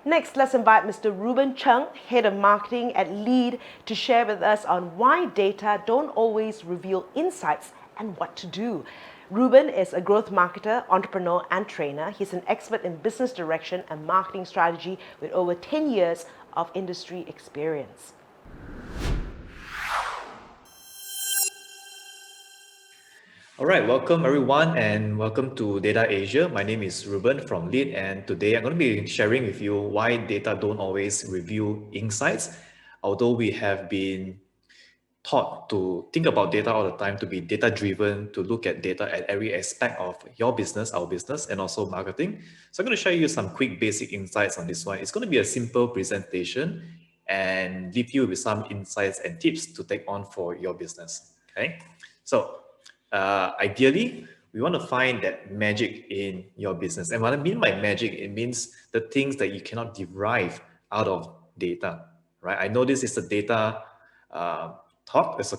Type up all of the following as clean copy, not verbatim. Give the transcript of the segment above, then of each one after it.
Next, let's invite Mr. Ruben Chung, Head of Marketing at Lead, to share with us on why data don't always reveal insights and what to do. Ruben is a growth marketer, entrepreneur, and trainer. He's an expert in business direction and marketing strategy with over 10 years of industry experience. All right, welcome everyone and welcome to Data Asia. My name is Ruben from Lead, and today I'm going to be sharing with you why data don't always reveal insights. Although we have been taught to think about data all the time, to be data driven, to look at data at every aspect of your business, our business, and also marketing. So I'm going to share you some quick basic insights on this one. It's going to be a simple presentation and leave you with some insights and tips to take on for your business. Okay, so ideally, we want to find that magic in your business. And what I mean by magic, it means the things that you cannot derive out of data, right? I know this is a data talk, it's a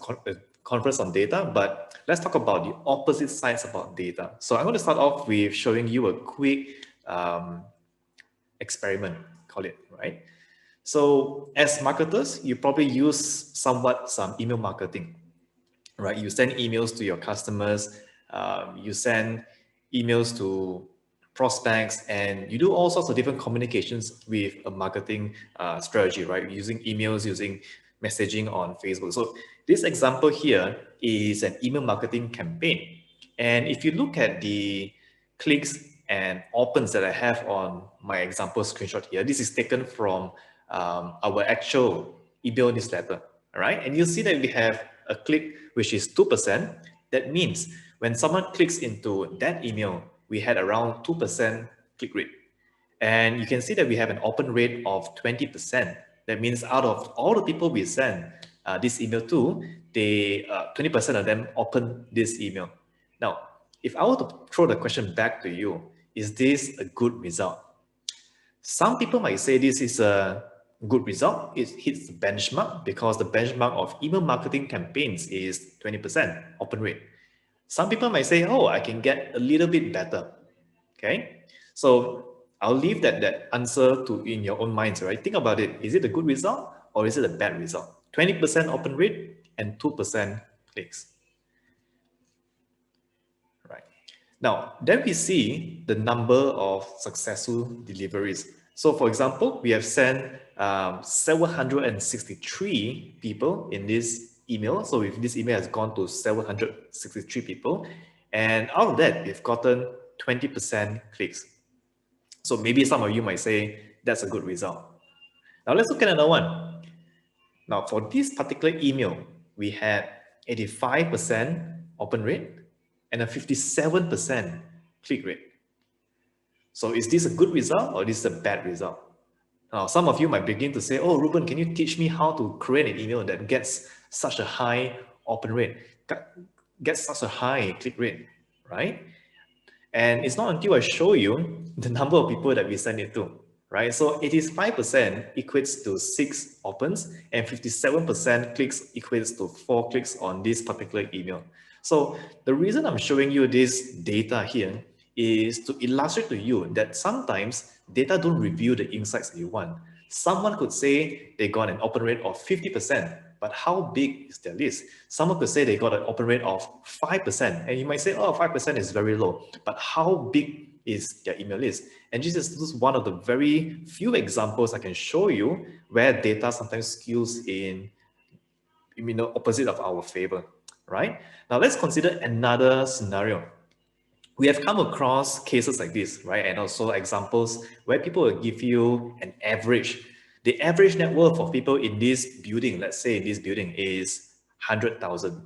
conference on data, but let's talk about the opposite sides about data. So I'm going to start off with showing you a quick experiment, call it, right? So as marketers, you probably use some email marketing, right? You send emails to your customers, you send emails to prospects, and you do all sorts of different communications with a marketing strategy, right? Using emails, using messaging on Facebook. So this example here is an email marketing campaign. And if you look at the clicks and opens that I have on my example screenshot here, this is taken from our actual email newsletter, all right? And you'll see that we have a click which is 2%. That means when someone clicks into that email, we had around 2% click rate. And you can see that we have an open rate of 20%. That means out of all the people we send this email to, they 20% of them open this email. Now, if I were to throw the question back to you, is this a good result? Some people might say this is a good result. It hits the benchmark because the benchmark of email marketing campaigns is 20% open rate. Some people might say, oh, I can get a little bit better. Okay, so I'll leave that answer to in your own minds, right? Think about it. Is it a good result or is it a bad result? 20% open rate and 2% clicks. Right. Now, then we see the number of successful deliveries. So for example, we have sent 763 people in this email. So if this email has gone to 763 people, and out of that, we've gotten 20% clicks. So maybe some of you might say that's a good result. Now let's look at another one. Now for this particular email, we had 85% open rate and a 57% click rate. So is this a good result or is this a bad result? Now, some of you might begin to say, oh, Ruben, can you teach me how to create an email that gets such a high open rate, gets such a high click rate, right? And it's not until I show you the number of people that we send it to, right? So 85% equates to 6 opens and 57% clicks equates to 4 clicks on this particular email. So the reason I'm showing you this data here is to illustrate to you that sometimes data don't reveal the insights that you want. Someone could say they got an open rate of 50%, but how big is their list? Someone could say they got an open rate of 5%, and you might say, oh, 5% is very low, but how big is their email list? And this is one of the very few examples I can show you where data sometimes skews in opposite of our favor, right? Now let's consider another scenario. We have come across cases like this, right? And also examples where people will give you an average. The average net worth of people in this building, let's say in this building, is 100,000.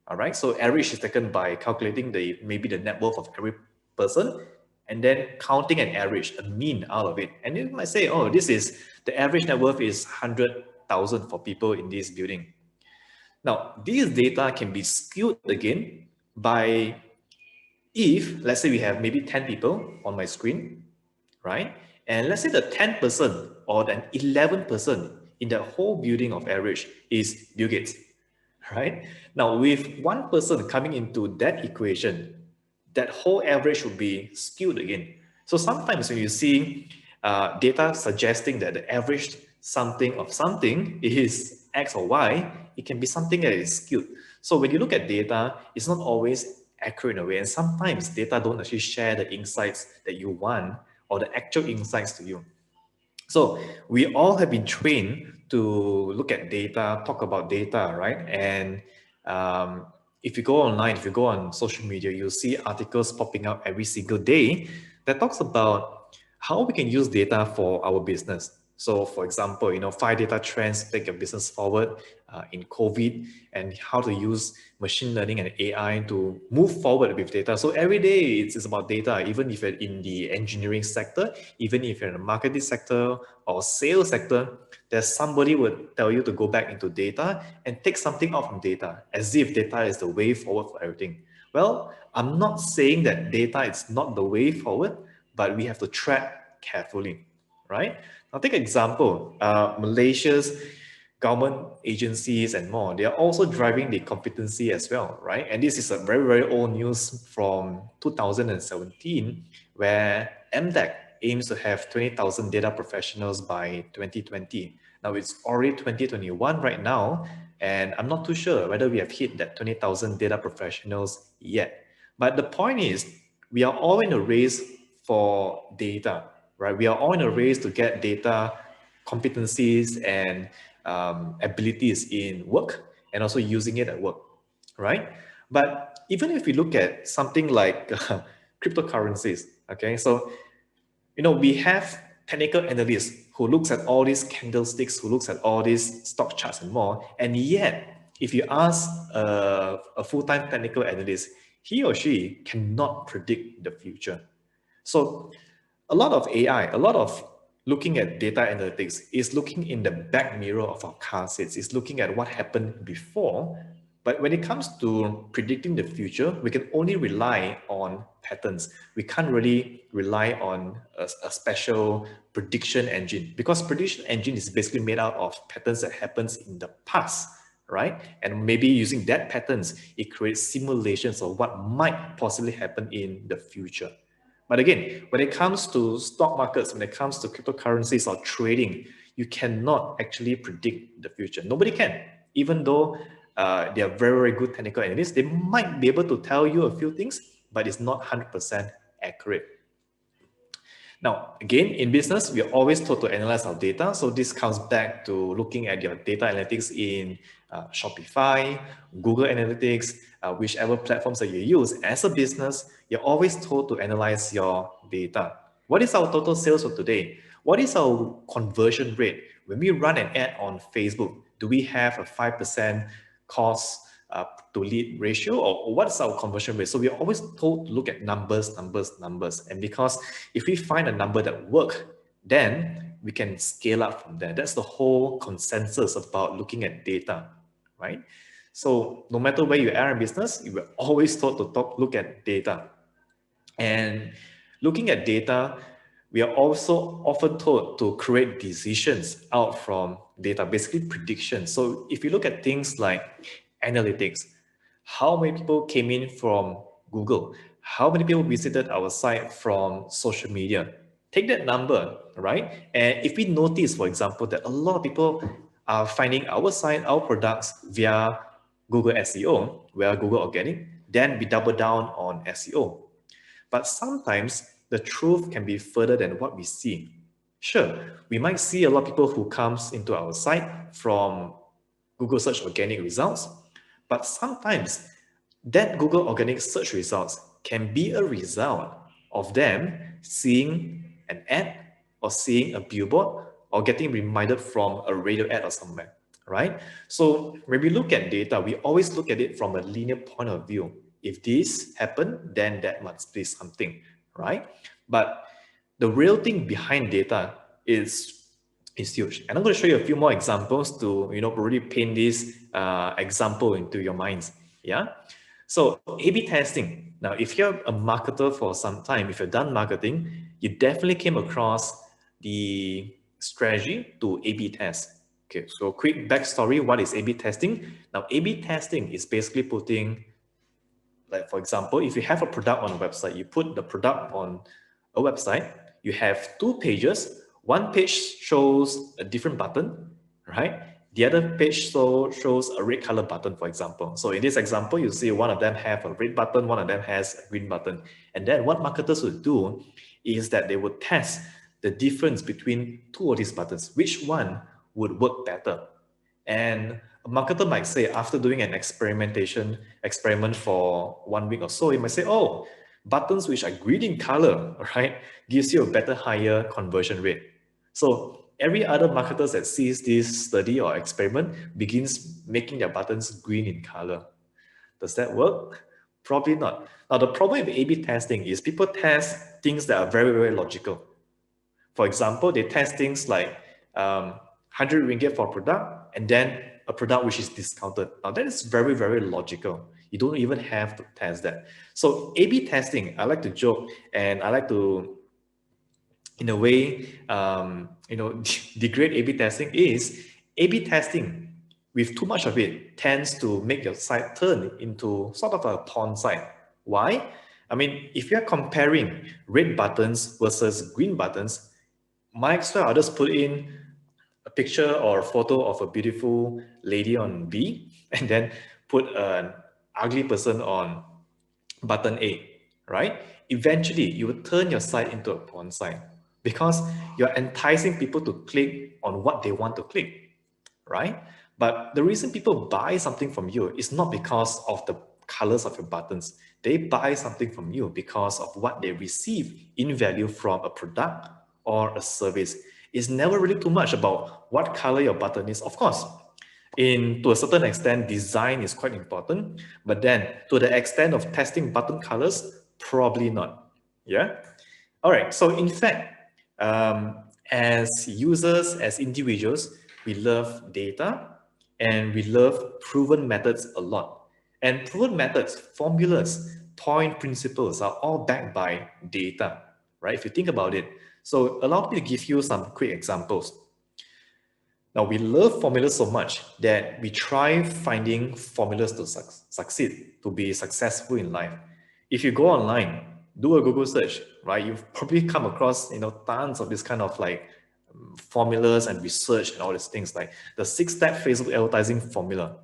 All right. So average is taken by calculating maybe the net worth of every person and then counting an average, a mean out of it. And you might say, oh, the average net worth is 100,000 for people in this building. Now, these data can be skewed again by if, let's say we have maybe 10 people on my screen, right? And let's say the 10% or the 11% in the whole building of average is Bill Gates, right? Now, with one person coming into that equation, that whole average would be skewed again. So sometimes when you see data suggesting that the average something of something is X or Y, it can be something that is skewed. So when you look at data, it's not always accurate in a way. And sometimes data don't actually share the insights that you want or the actual insights to you. So we all have been trained to look at data, talk about data, right? And um, if you go online, if you go on social media, you'll see articles popping up every single day that talks about how we can use data for our business. So for example, 5 data trends to take your business forward in COVID, and how to use machine learning and AI to move forward with data. So every day it's about data, even if you're in the engineering sector, even if you're in the marketing sector or sales sector, there's somebody would tell you to go back into data and take something out from data, as if data is the way forward for everything. Well, I'm not saying that data is not the way forward, but we have to track carefully, right? Now take an example, Malaysia's government agencies and more, they are also driving the competency as well, right? And this is a very, very old news from 2017, where MDEC aims to have 20,000 data professionals by 2020. Now it's already 2021 right now, and I'm not too sure whether we have hit that 20,000 data professionals yet. But the point is, we are all in a race for data, right? We are all in a race to get data competencies and abilities in work, and also using it at work, right? But even if we look at something like cryptocurrencies, okay, so we have technical analysts who looks at all these candlesticks, who looks at all these stock charts and more. And yet, if you ask a full-time technical analyst, he or she cannot predict the future. So a lot of AI, a lot of looking at data analytics is looking in the back mirror of our car seats. It's looking at what happened before. But when it comes to predicting the future, we can only rely on patterns. We can't really rely on a special prediction engine, because prediction engine is basically made out of patterns that happens in the past, right? And maybe using that patterns, it creates simulations of what might possibly happen in the future. But again, when it comes to stock markets, when it comes to cryptocurrencies or trading, you cannot actually predict the future. Nobody can. Even though they are very, very good technical analysts, they might be able to tell you a few things, but it's not 100% accurate. Now, again, in business, we are always taught to analyze our data. So this comes back to looking at your data analytics in Shopify, Google Analytics, whichever platforms that you use. As a business, you're always told to analyze your data. What is our total sales for today? What is our conversion rate? When we run an ad on Facebook, do we have a 5% cost to lead ratio, or what's our conversion rate? So we're always told to look at numbers. And because if we find a number that works, then we can scale up from there. That's the whole consensus about looking at data, right? So no matter where you are in business, you were always taught to look at data. And looking at data, we are also often told to create decisions out from data, basically predictions. So if you look at things like analytics, how many people came in from Google? How many people visited our site from social media? Take that number, right? And if we notice, for example, that a lot of people are finding our site, our products via Google SEO, via Google Organic, then we double down on SEO. But sometimes the truth can be further than what we see. Sure, we might see a lot of people who comes into our site from Google search organic results, but sometimes that Google organic search results can be a result of them seeing an ad or seeing a billboard or getting reminded from a radio ad or somewhere, right? So when we look at data, we always look at it from a linear point of view. If this happened, then that must be something, right? But the real thing behind data is huge. And I'm going to show you a few more examples to really paint this example into your minds. Yeah. So A/B testing. Now, if you're a marketer for some time, if you've done marketing, you definitely came across the strategy to A/B test. Okay, so quick backstory, what is A/B testing? Now, A/B testing is basically putting, like for example, if you have a product on a website, you put the product on a website, you have two pages. One page shows a different button, right? The other page shows a red color button, for example. So in this example, you see one of them have a red button, one of them has a green button. And then what marketers would do is that they would test the difference between two of these buttons, which one would work better. And a marketer might say, after doing an experiment for 1 week or so, he might say, oh, buttons which are green in color, right, gives you a better, higher conversion rate. So every other marketer that sees this study or experiment begins making their buttons green in color. Does that work? Probably not. Now, the problem with A/B testing is people test things that are very, very logical. For example, they test things like 100 ringgit for a product and then a product which is discounted. Now that is very, very logical. You don't even have to test that. So A/B testing, I like to joke and I like to, in a way, degrade A/B testing is A/B testing with too much of it tends to make your site turn into sort of a porn site. Why? I mean, if you're comparing red buttons versus green buttons, might as well I'll just put in a picture or a photo of a beautiful lady on B and then put an ugly person on button A, right? Eventually, you will turn your site into a porn site because you're enticing people to click on what they want to click, right? But the reason people buy something from you is not because of the colors of your buttons. They buy something from you because of what they receive in value from a product or a service. It's never really too much about what color your button is. Of course, to a certain extent, design is quite important, but then to the extent of testing button colors, probably not. Yeah. All right. So in fact, as users, as individuals, we love data and we love proven methods a lot. And proven methods, formulas, point principles are all backed by data, right? If you think about it. So allow me to give you some quick examples. Now, we love formulas so much that we try finding formulas to succeed, to be successful in life. If you go online, do a Google search, right? You've probably come across, tons of this kind of like formulas and research and all these things, like the 6-step Facebook advertising formula,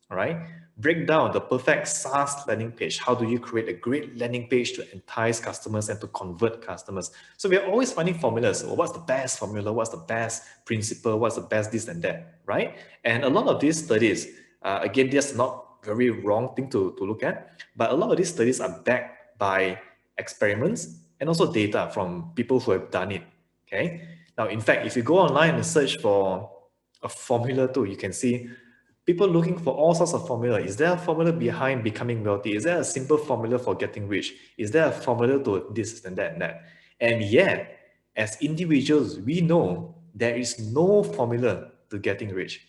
right? Break down the perfect SaaS landing page. How do you create a great landing page to entice customers and to convert customers? So we're always finding formulas. Well, what's the best formula? What's the best principle? What's the best this and that, right? And a lot of these studies, again, that's not very wrong thing to look at, but a lot of these studies are backed by experiments and also data from people who have done it, okay? Now, in fact, if you go online and search for a formula too, you can see people looking for all sorts of formula. Is there a formula behind becoming wealthy? Is there a simple formula for getting rich? Is there a formula to this and that and that? And yet, as individuals, we know there is no formula to getting rich,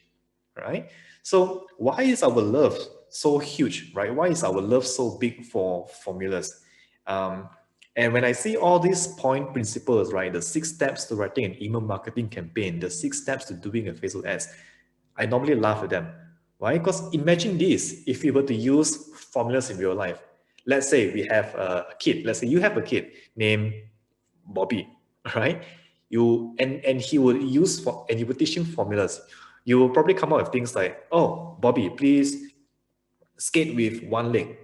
right? So why is our love so huge, right? Why is our love so big for formulas? And when I see all these point principles, right, the 6 steps to writing an email marketing campaign, the 6 steps to doing a Facebook ads, I normally laugh at them. Why? Because imagine this, if we were to use formulas in real life. Let's say we have a kid. Let's say you have a kid named Bobby, right? And he would and you would teach him formulas. You will probably come up with things like, oh, Bobby, please skate with one leg.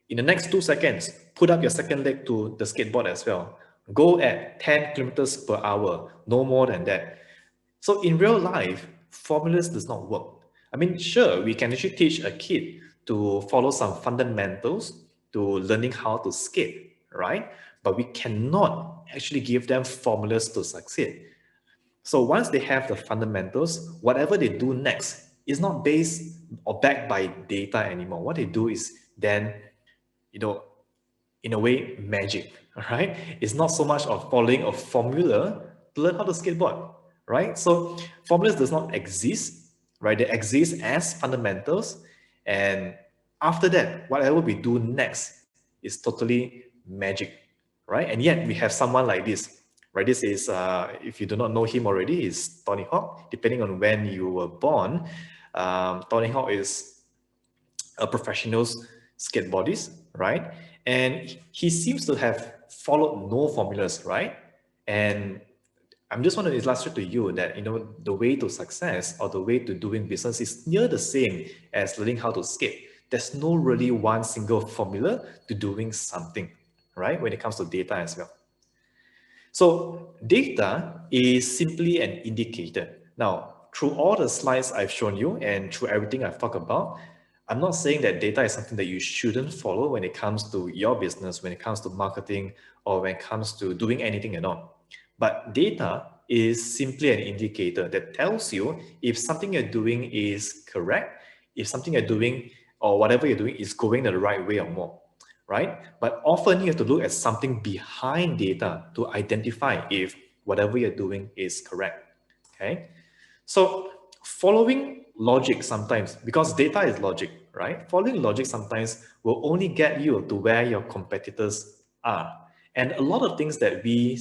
In the next 2 seconds, put up your second leg to the skateboard as well. Go at 10 kilometers per hour, no more than that. So in real life, formulas does not work. I mean, sure, we can actually teach a kid to follow some fundamentals to learning how to skate, right? But we cannot actually give them formulas to succeed. So once they have the fundamentals, whatever they do next is not based or backed by data anymore. What they do is then, in a way, magic, right? It's not so much of following a formula to learn how to skateboard, right? So formulas does not exist, right? They exist as fundamentals. And after that, whatever we do next is totally magic, right? And yet we have someone like this, right? This is, if you do not know him already, is Tony Hawk. Depending on when you were born, Tony Hawk is a professional skateboardist, right? And he seems to have followed no formulas, right? And I'm just want to illustrate to you that, the way to success or the way to doing business is near the same as learning how to skate. There's no really one single formula to doing something, right? When it comes to data as well. So data is simply an indicator. Now, through all the slides I've shown you and through everything I've talked about, I'm not saying that data is something that you shouldn't follow when it comes to your business, when it comes to marketing, or when it comes to doing anything at all. But data is simply an indicator that tells you if something you're doing is correct, if something you're doing or whatever you're doing is going the right way or more, right? But often you have to look at something behind data to identify if whatever you're doing is correct, okay? So following logic sometimes, because data is logic, right? Following logic sometimes will only get you to where your competitors are. And a lot of things that we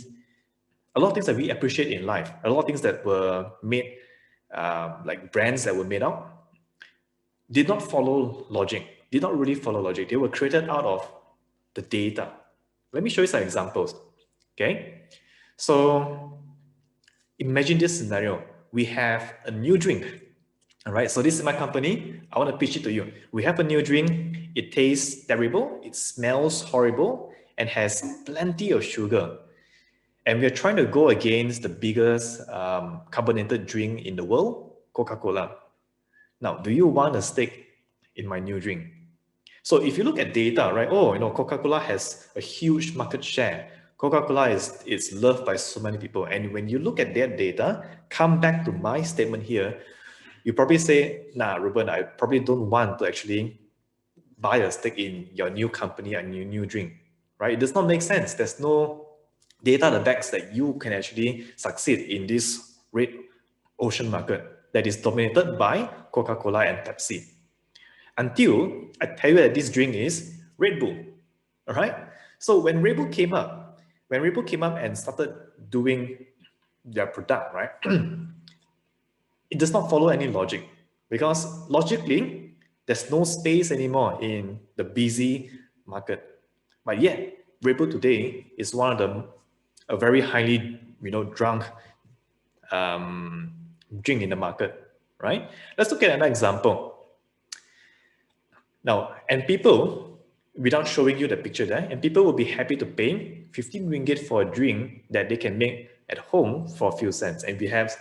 appreciate in life, a lot of things that were made, like brands that were made out, did not follow logic, did not really follow logic. They were created out of the data. Let me show you some examples, okay? So imagine this scenario. We have a new drink, all right? So this is my company. I want to pitch it to you. We have a new drink. It tastes terrible. It smells horrible and has plenty of sugar. And we're trying to go against the biggest carbonated drink in the world, Coca-Cola. Now, do you want a stake in my new drink? So if you look at data, right? Oh, Coca-Cola has a huge market share. Coca-Cola is loved by so many people. And when you look at that data, come back to my statement here, you probably say, nah, Ruben, I probably don't want to actually buy a stake in your new company and your new drink, right? It does not make sense. There's no data that backs that you can actually succeed in this red ocean market that is dominated by Coca-Cola and Pepsi. Until I tell you that this drink is Red Bull, all right? So when Red Bull came up, and started doing their product, right? It does not follow any logic because logically, there's no space anymore in the busy market. But yet, Red Bull today is one of a very highly, drunk drink in the market, right? Let's look at another example. Now, and people, without showing you the picture there, and people will be happy to pay 15 ringgit for a drink that they can make at home for a few cents. And we have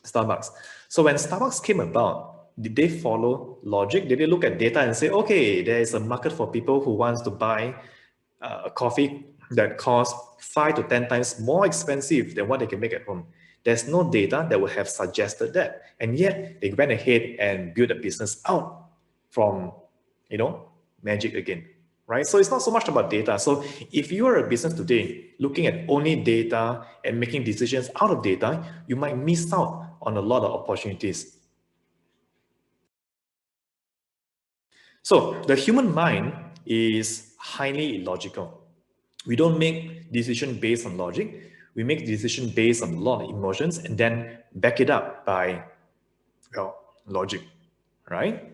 Starbucks. So when Starbucks came about, did they follow logic? Did they look at data and say, okay, there is a market for people who wants to buy a coffee that costs 5 to 10 times more expensive than what they can make at home? There's no data that would have suggested that. And yet they went ahead and built a business out from, magic again, right? So it's not so much about data. So if you are a business today looking at only data and making decisions out of data, you might miss out on a lot of opportunities. So the human mind is highly illogical. We don't make decisions based on logic. We make decisions based on a lot of emotions and then back it up by, logic, right?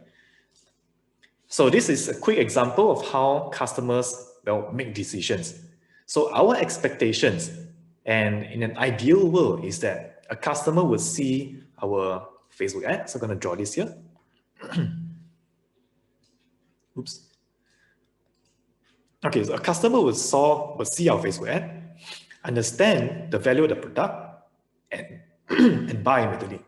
So this is a quick example of how customers make decisions. So our expectations, and in an ideal world, is that a customer would see our Facebook ad. So I'm going to draw this here. Oops. Okay, so a customer would see our Facebook ad, understand the value of the product, and, and buy immediately.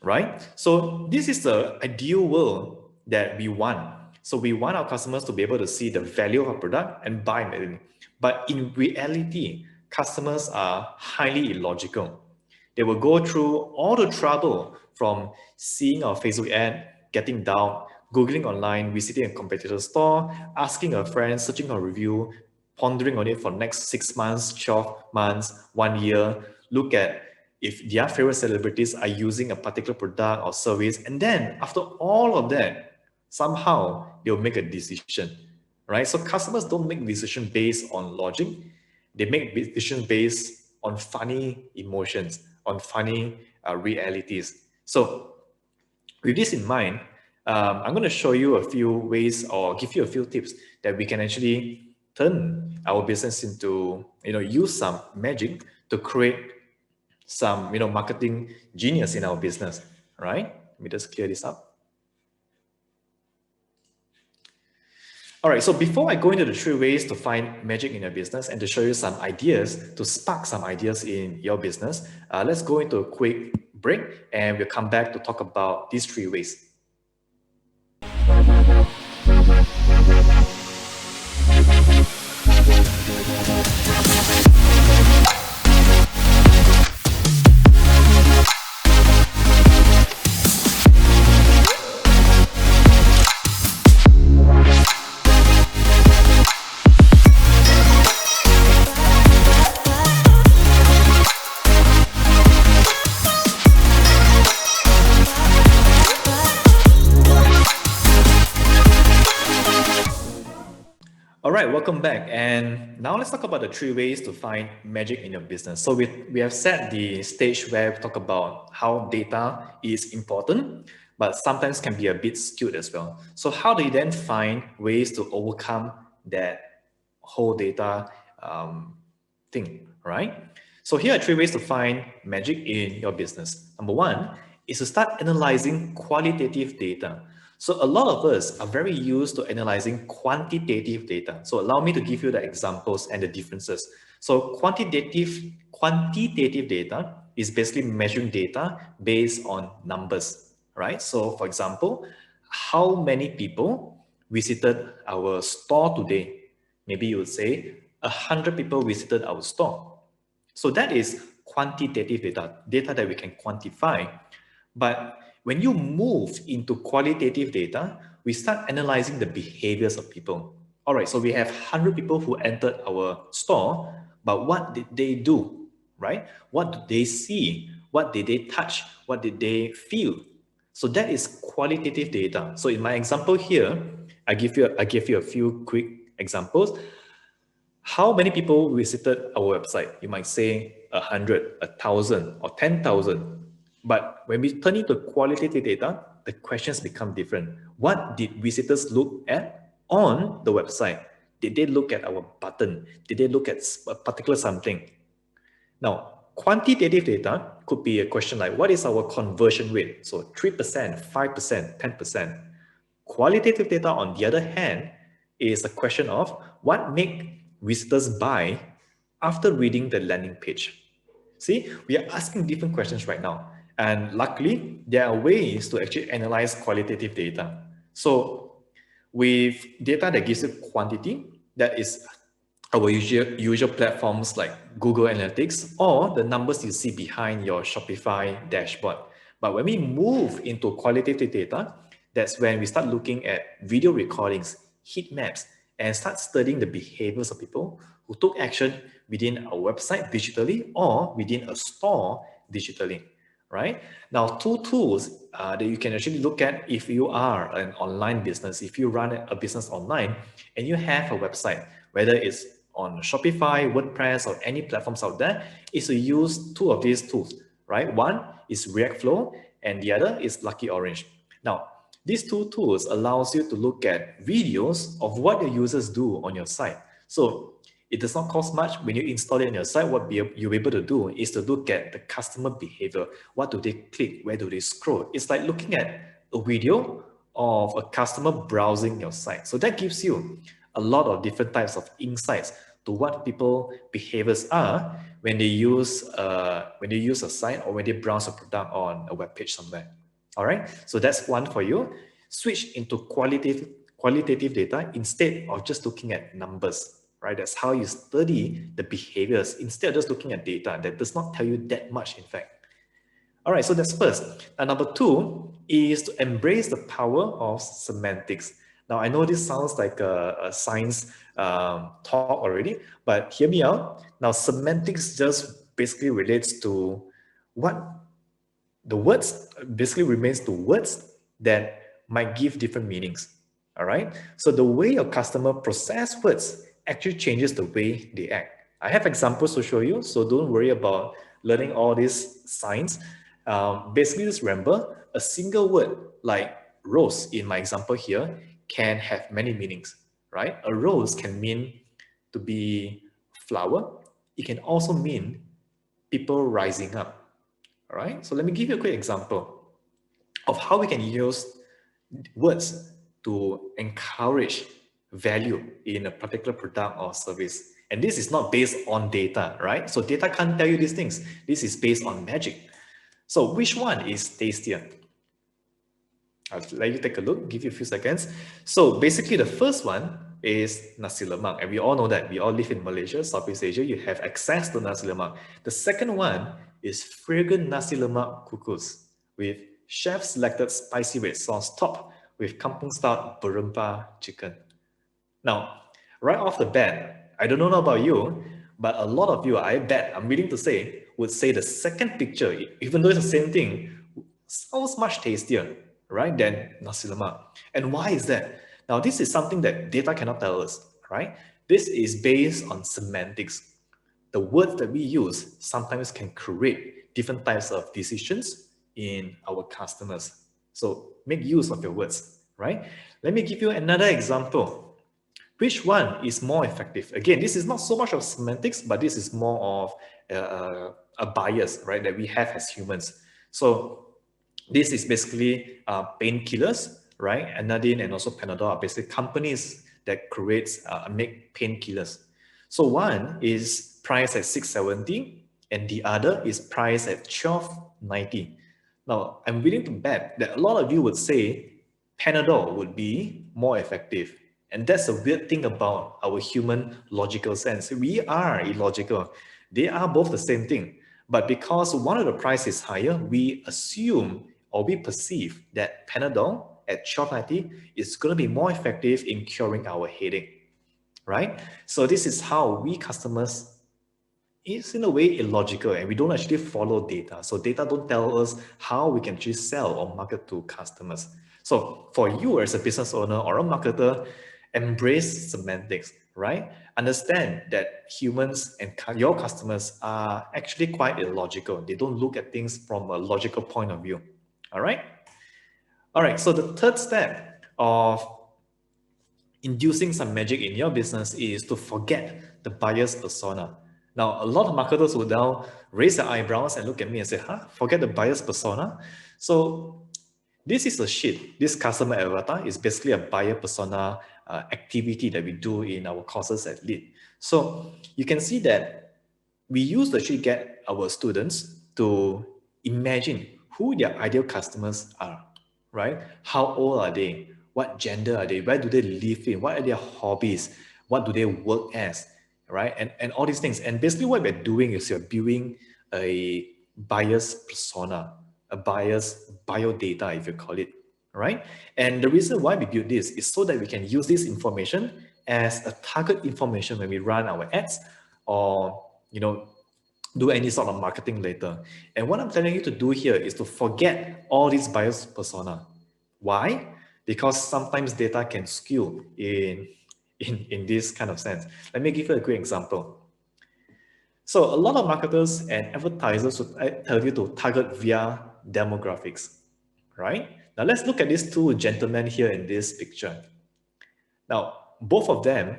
Right? So this is the ideal world that we want. So we want our customers to be able to see the value of our product and buy immediately. But in reality, customers are highly illogical. They will go through all the trouble from seeing our Facebook ad, getting down, Googling online, visiting a competitor's store, asking a friend, searching a review, pondering on it for the next 6 months, 12 months, 1 year, look at if their favorite celebrities are using a particular product or service. And then after all of that, somehow they'll make a decision, right? So customers don't make decisions based on logic. They make decisions based on funny emotions, on funny realities. So with this in mind, I'm going to show you a few ways or give you a few tips that we can actually turn our business into, use some magic to create some, marketing genius in our business, right? Let me just clear this up. All right, so before I go into the 3 ways to find magic in your business and to show you some ideas, to spark some ideas in your business, let's go into a quick break and we'll come back to talk about these 3 ways. All right, welcome back. And now let's talk about the 3 ways to find magic in your business. So we have set the stage where we talk about how data is important, but sometimes can be a bit skewed as well. So how do you then find ways to overcome that whole data thing, right? So here are 3 ways to find magic in your business. Number 1 is to start analyzing qualitative data. So a lot of us are very used to analyzing quantitative data. So allow me to give you the examples and the differences. So quantitative data is basically measuring data based on numbers, right? So for example, how many people visited our store today? Maybe you would say 100 people visited our store. So that is quantitative data that we can quantify. But when you move into qualitative data, we start analyzing the behaviors of people. All right, so we have 100 people who entered our store, but what did they do, right? What did they see? What did they touch? What did they feel? So that is qualitative data. So in my example here, I give you a few quick examples. How many people visited our website? You might say 100, 1,000, or 10,000. But when we turn into qualitative data, the questions become different. What did visitors look at on the website? Did they look at our button? Did they look at a particular something? Now, quantitative data could be a question like, what is our conversion rate? So 3%, 5%, 10%. Qualitative data, on the other hand, is a question of what make visitors buy after reading the landing page. See, we are asking different questions right now. And luckily, there are ways to actually analyze qualitative data. So with data that gives you quantity, that is our usual platforms like Google Analytics or the numbers you see behind your Shopify dashboard. But when we move into qualitative data, that's when we start looking at video recordings, heat maps, and start studying the behaviors of people who took action within a website digitally or within a store digitally, right? Now, 2 tools that you can actually look at if you are an online business, if you run a business online and you have a website, whether it's on Shopify, WordPress, or any platforms out there, is to use 2 of these tools, right? One is Reactflow and the other is Lucky Orange. Now, these 2 tools allows you to look at videos of what your users do on your site. So it does not cost much. When you install it on your site, what you're able to do is to look at the customer behavior. What do they click? Where do they scroll? It's like looking at a video of a customer browsing your site. So that gives you a lot of different types of insights to what people behaviors are when they use a site or when they browse a product on a web page somewhere. All right, so that's one for you. Switch into qualitative data instead of just looking at numbers, right? That's how you study the behaviors instead of just looking at data that does not tell you that much, in fact. All right, so that's first. And number 2 is to embrace the power of semantics. Now, I know this sounds like a science talk already, but hear me out. Now, semantics just basically relates to what the words basically remains to words that might give different meanings. All right. So the way your customer process words actually changes the way they act. I have examples to show you, so don't worry about learning all this science. Basically, just remember a single word like rose in my example here can have many meanings, right? A rose can mean to be flower, it can also mean people rising up. All right, so let me give you a quick example of how we can use words to encourage value in a particular product or service. And this is not based on data, right? So data can't tell you these things. This is based on magic. So which one is tastier? I'll let you take a look, give you a few seconds. So basically the first one is nasi lemak. And we all know that. We all live in Malaysia, Southeast Asia. You have access to nasi lemak. The second one is fragrant nasi lemak kukus with chef-selected spicy red sauce topped with kampung-style berempah chicken. Now, right off the bat, I don't know about you, but a lot of you, I bet, I'm willing to say, would say the second picture, even though it's the same thing, sounds much tastier, right, than nasi lemak. And why is that? Now, this is something that data cannot tell us, right? This is based on semantics. The words that we use sometimes can create different types of decisions in our customers. So make use of your words, right? Let me give you another example. Which one is more effective? Again, this is not so much of semantics, but this is more of a bias, right, that we have as humans. So this is basically painkillers, right? Anadine and also Panadol are basically companies that make painkillers. So one is priced at 670 and the other is priced at 1290. Now, I'm willing to bet that a lot of you would say Panadol would be more effective. And that's a weird thing about our human logical sense. We are illogical. They are both the same thing. But because one of the price is higher, we assume or we perceive that Panadol at 1290 is going to be more effective in curing our headache, right? So this is how we customers, it's in a way illogical and we don't actually follow data. So data don't tell us how we can actually sell or market to customers. So for you as a business owner or a marketer, embrace semantics, right? Understand that humans and your customers are actually quite illogical. They don't look at things from a logical point of view. All right. All right. So the third step of inducing some magic in your business is to forget the buyer's persona. Now, a lot of marketers would now raise their eyebrows and look at me and say, huh, forget the buyer's persona? So this is a sheet. This customer avatar is basically a buyer persona activity that we do in our courses at Lead. So you can see that we use to actually get our students to imagine who their ideal customers are, right? How old are they? What gender are they? Where do they live in? What are their hobbies? What do they work as, right? And all these things. And basically what we're doing is you're building a buyer's persona, a buyer's biodata, if you call it, right? And the reason why we build this is so that we can use this information as a target information when we run our ads or, do any sort of marketing later. And what I'm telling you to do here is to forget all these buyer's persona. Why? Because sometimes data can skew in this kind of sense. Let me give you a quick example. So a lot of marketers and advertisers would tell you to target via demographics, right? Now let's look at these two gentlemen here in this picture. Now, both of them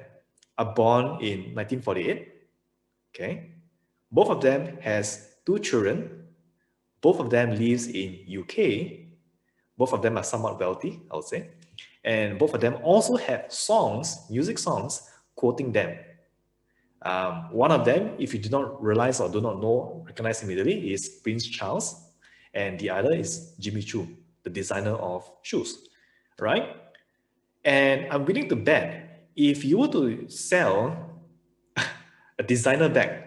are born in 1948, okay? Both of them has 2 children. Both of them lives in UK. Both of them are somewhat wealthy, I would say. And both of them also have songs, music songs, quoting them. One of them, if you do not realize or do not know, recognize immediately, is Prince Charles. And the other is Jimmy Choo, the designer of shoes, right? And I'm willing to bet if you were to sell a designer bag,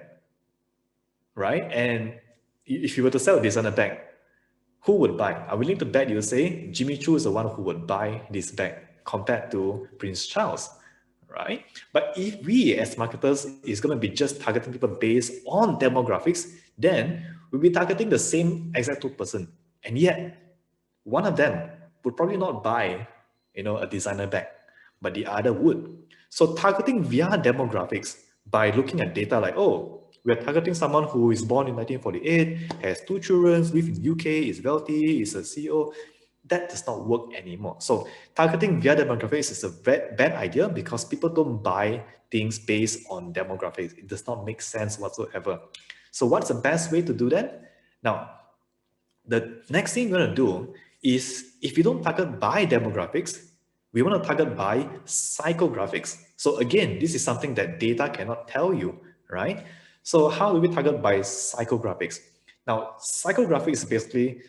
right? And if you were to sell a designer bag, who would buy? I'm willing to bet you say Jimmy Choo is the one who would buy this bag compared to Prince Charles, right? But if we as marketers is going to be just targeting people based on demographics, then we'll be targeting the same exact 2%. And yet, one of them would probably not buy, a designer bag, but the other would. So targeting via demographics by looking at data like, oh, we are targeting someone who is born in 1948, has 2 children, lives in UK, is wealthy, is a CEO. that does not work anymore. So targeting via demographics is a bad idea because people don't buy things based on demographics. It does not make sense whatsoever. So what's the best way to do that? Now, the next thing we're going to do is, if you don't target by demographics, we want to target by psychographics. So again, this is something that data cannot tell you, right? So how do we target by psychographics? Now, psychographics is basically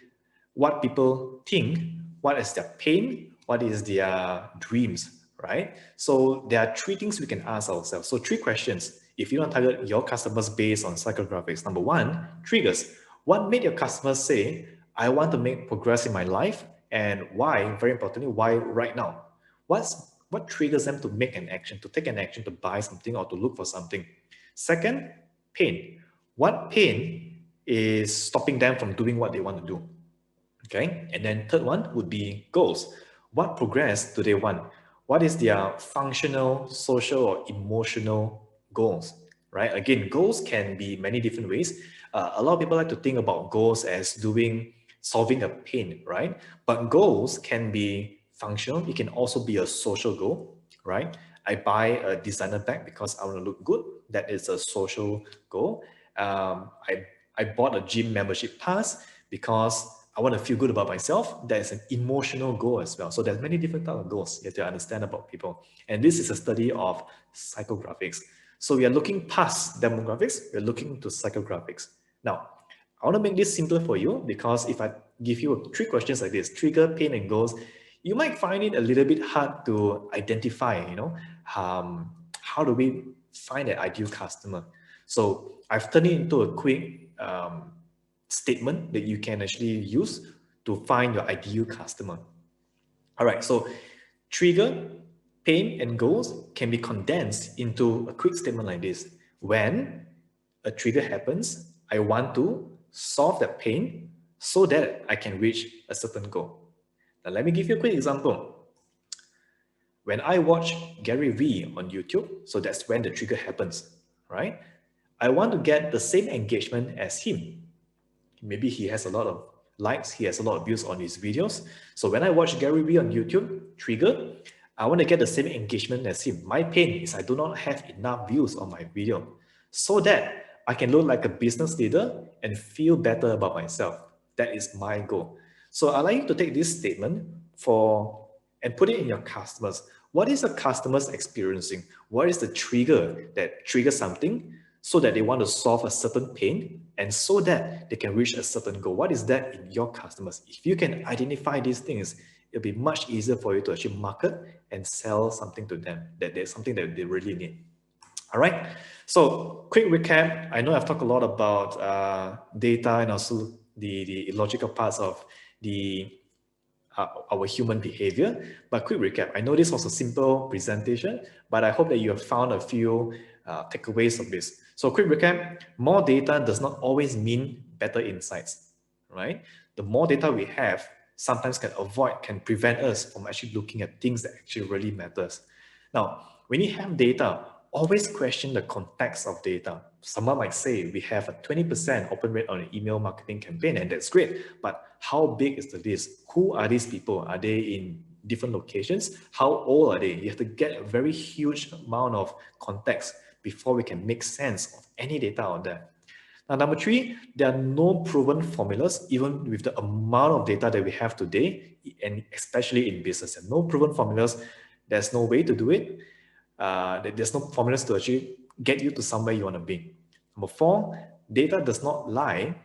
what people think, what is their pain, what is their dreams, right? So there are three things we can ask ourselves. So three questions. If you want to target your customers based on psychographics, number one, triggers. What made your customers say, I want to make progress in my life, and why, very importantly, why right now? What triggers them to make an action, to take an action, to buy something or to look for something? Second, pain. What pain is stopping them from doing what they want to do? Okay, and then third one would be goals. What progress do they want? What is their functional, social, or emotional goals? Right? Again, goals can be many different ways. A lot of people like to think about goals as solving a pain, right? But goals can be functional. It can also be a social goal, right? I buy a designer bag because I want to look good. That is a social goal. I bought a gym membership pass because I want to feel good about myself. That is an emotional goal as well. So there's many different types of goals you have to understand about people. And this is a study of psychographics. So we are looking past demographics, we're looking to psychographics. Now, I want to make this simpler for you, because if I give you three questions like this, trigger, pain, and goals, you might find it a little bit hard to identify, how do we find an ideal customer? So I've turned it into a quick statement that you can actually use to find your ideal customer. All right, so trigger, pain, and goals can be condensed into a quick statement like this. When a trigger happens, I want to solve that pain so that I can reach a certain goal. Now, let me give you a quick example. When I watch Gary Vee on YouTube, so that's when the trigger happens, right? I want to get the same engagement as him. Maybe he has a lot of likes, he has a lot of views on his videos. So when I watch Gary Vee on YouTube, trigger, I want to get the same engagement as him. My pain is I do not have enough views on my video, so that I can look like a business leader and feel better about myself. That is my goal. So I'd like you to take this statement and put it in your customers. What is the customers experiencing? What is the trigger that triggers something so that they want to solve a certain pain and so that they can reach a certain goal? What is that in your customers? If you can identify these things, it'll be much easier for you to actually market and sell something to them, that there's something that they really need. All right. So quick recap. I know I've talked a lot about data and also the illogical parts of our human behavior. But quick recap. I know this was a simple presentation, but I hope that you have found a few takeaways of this. So quick recap, more data does not always mean better insights, right? The more data we have sometimes can prevent us from actually looking at things that actually really matters. Now, when you have data, always question the context of data. Someone might say we have a 20% open rate on an email marketing campaign, and that's great. But how big is the list? Who are these people? Are they in different locations? How old are they? You have to get a very huge amount of context before we can make sense of any data out there. Now, number three, there are no proven formulas, even with the amount of data that we have today, and especially in business. There are no proven formulas. There's no way to do it. There's no formulas to actually get you to somewhere you want to be. Number four, data does not lie,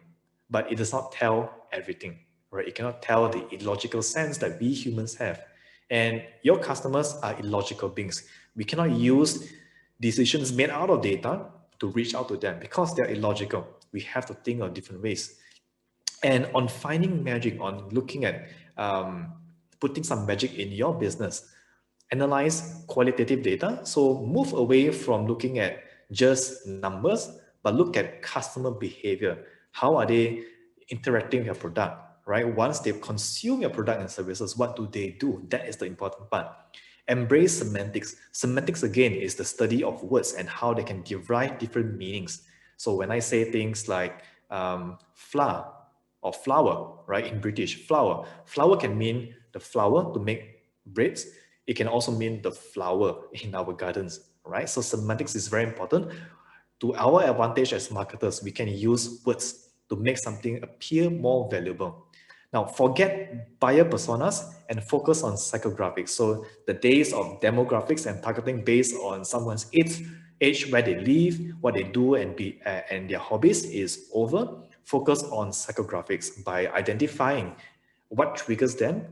but it does not tell everything, right? It cannot tell the illogical sense that we humans have. And your customers are illogical beings. We cannot use decisions made out of data to reach out to them because they're illogical. We have to think of different ways. And on finding magic, on looking at putting some magic in your business, analyze qualitative data. So move away from looking at just numbers, but look at customer behavior. How are they interacting with your product, right? Once they've consumed your product and services, what do they do? That is the important part. Embrace semantics. Semantics, again, is the study of words and how they can derive different meanings. So when I say things like flour, or flour, right? In British, flour. Flour can mean the flour to make breads. It can also mean the flower in our gardens, right? So semantics is very important. To our advantage as marketers, we can use words to make something appear more valuable. Now, forget buyer personas and focus on psychographics. So the days of demographics and targeting based on someone's age, where they live, what they do, and their hobbies is over. Focus on psychographics by identifying what triggers them,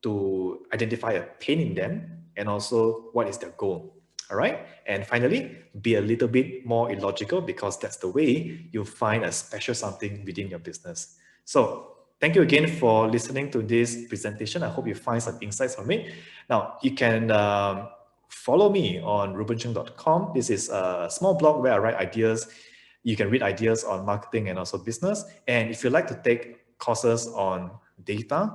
to identify a pain in them, and also what is their goal. All right. And finally, be a little bit more illogical, because that's the way you find a special something within your business. So thank you again for listening to this presentation. I hope you find some insights from it. Now, you can follow me on rubencheng.com. This is a small blog where I write ideas. You can read ideas on marketing and also business. And if you'd like to take courses on data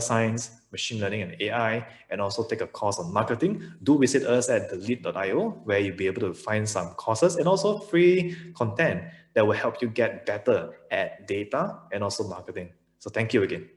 science, machine learning, and AI, and also take a course on marketing, do visit us at thelead.io, where you'll be able to find some courses and also free content that will help you get better at data and also marketing. So thank you again.